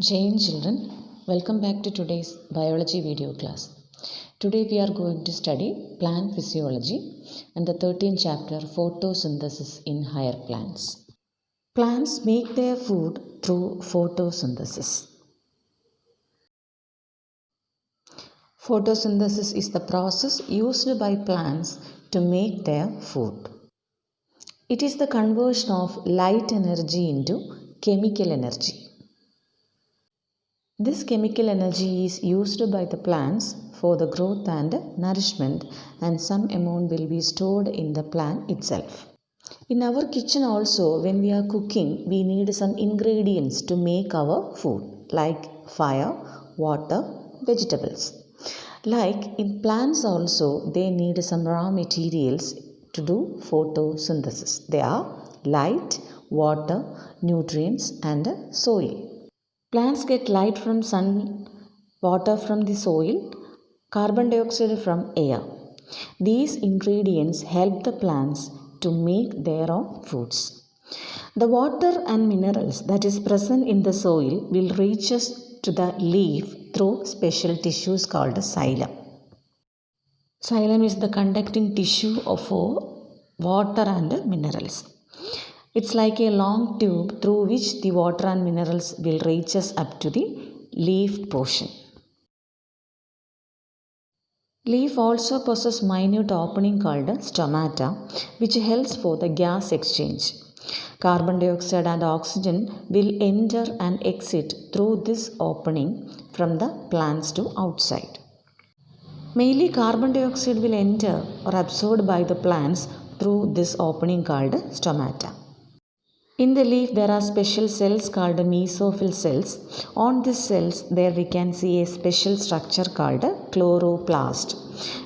Jai children, welcome back to today's biology video class. Today we are going to study plant physiology and the 13th chapter photosynthesis in higher plants. Plants make their food through photosynthesis. Photosynthesis is the process used by plants to make their food. It is the conversion of light energy into chemical energy. This chemical energy is used by the plants for the growth and nourishment, and some amount will be stored in the plant itself. In our kitchen also, when we are cooking, we need some ingredients to make our food like fire, water, vegetables. Like in plants also, they need some raw materials to do photosynthesis. They are light, water, nutrients and soil. Plants get light from sun, water from the soil, carbon dioxide from air. These ingredients help the plants to make their own foods. The water and minerals that is present in the soil will reach us to the leaf through special tissues called xylem. Xylem is the conducting tissue for water and minerals. It's like a long tube through which the water and minerals will reach us up to the leaf portion. Leaf also possesses minute opening called stomata, which helps for the gas exchange. Carbon dioxide and oxygen will enter and exit through this opening from the plants to outside. Mainly carbon dioxide will enter or absorbed by the plants through this opening called stomata. In the leaf, there are special cells called mesophyll cells. On these cells, there we can see a special structure called chloroplast,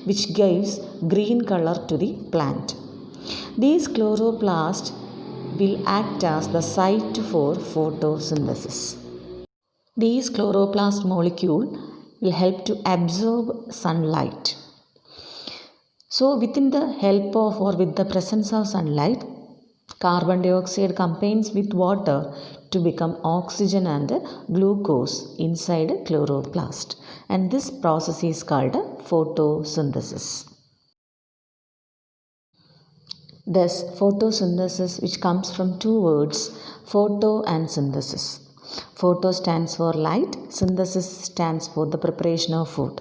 which gives green color to the plant. These chloroplasts will act as the site for photosynthesis. These chloroplast molecule will help to absorb sunlight. So, within the help of or with the presence of sunlight, carbon dioxide combines with water to become oxygen and glucose inside chloroplast, and this process is called photosynthesis. Thus, photosynthesis, which comes from two words, photo and synthesis. Photo stands for light, synthesis stands for the preparation of food.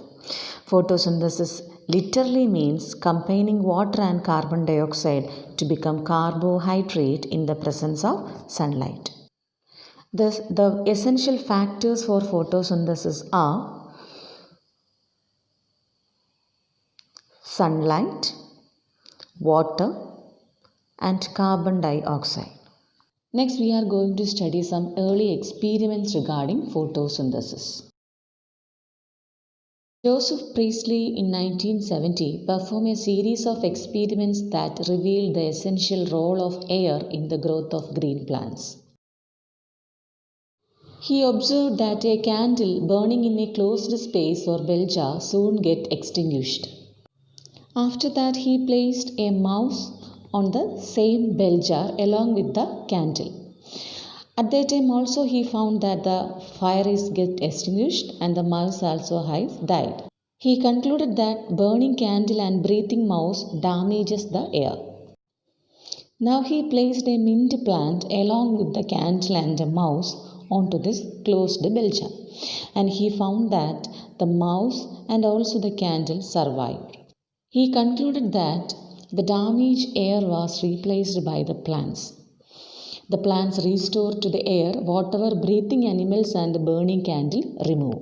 Photosynthesis literally means combining water and carbon dioxide to become carbohydrate in the presence of sunlight. Thus, the essential factors for photosynthesis are sunlight, water, and carbon dioxide. Next, we are going to study some early experiments regarding photosynthesis. Joseph Priestley in 1970 performed a series of experiments that revealed the essential role of air in the growth of green plants. He observed that a candle burning in a closed space or bell jar soon get extinguished. After that, he placed a mouse on the same bell jar along with the candle. At that time also he found that the fire is get extinguished and the mouse also has died. He concluded that burning candle and breathing mouse damages the air. Now he placed a mint plant along with the candle and the mouse onto this closed bell jar, and he found that the mouse and also the candle survived. He concluded that the damaged air was replaced by the plants. The plants restore to the air whatever breathing animals and burning candle remove.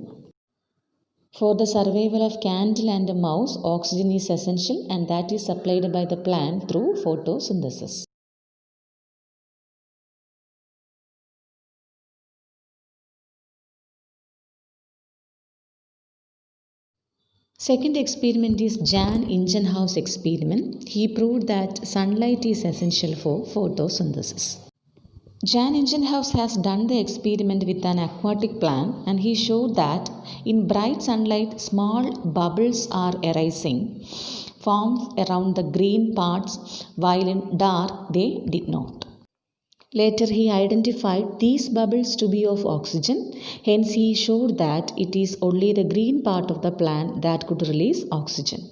For the survival of candle and mouse, oxygen is essential, and that is supplied by the plant through photosynthesis. Second experiment is Jan Ingenhousz experiment. He proved that sunlight is essential for photosynthesis. Jan Ingenhousz has done the experiment with an aquatic plant, and he showed that in bright sunlight small bubbles are arising, forms around the green parts, while in dark they did not. Later, he identified these bubbles to be of oxygen, hence, he showed that it is only the green part of the plant that could release oxygen.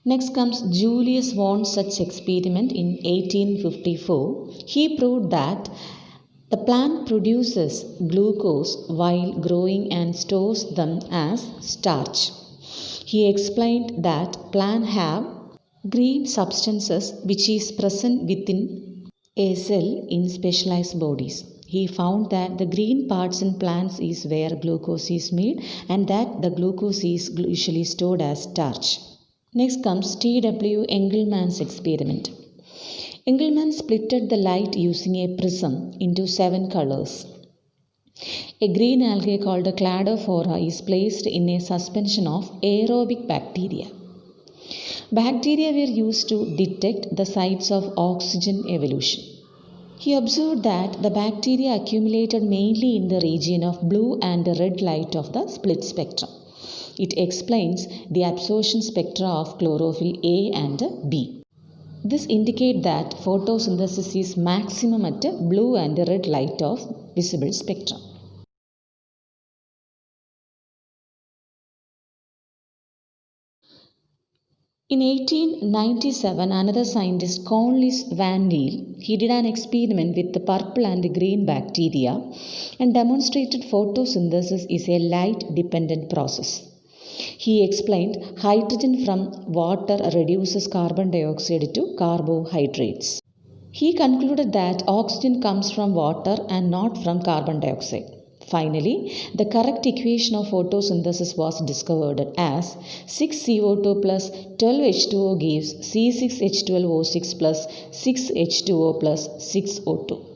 Next comes Julius von Such's experiment in 1854. He proved that the plant produces glucose while growing and stores them as starch. He explained that plants have green substances which is present within a cell in specialized bodies. He found that the green parts in plants is where glucose is made and that the glucose is usually stored as starch. Next comes T.W. Engelmann's experiment. Engelmann splitted the light using a prism into 7 colors. A green algae called a cladophora is placed in a suspension of aerobic bacteria. Bacteria were used to detect the sites of oxygen evolution. He observed that the bacteria accumulated mainly in the region of blue and red light of the split spectrum. It explains the absorption spectra of chlorophyll A and B. This indicates that photosynthesis is maximum at blue and red light of visible spectrum. In 1897, another scientist, Cornelis van Til, he did an experiment with the purple and green bacteria and demonstrated photosynthesis is a light-dependent process. He explained hydrogen from water reduces carbon dioxide to carbohydrates. He concluded that oxygen comes from water and not from carbon dioxide. Finally, the correct equation of photosynthesis was discovered as 6CO2 plus 12H2O gives C6H12O6 plus 6H2O plus 6O2.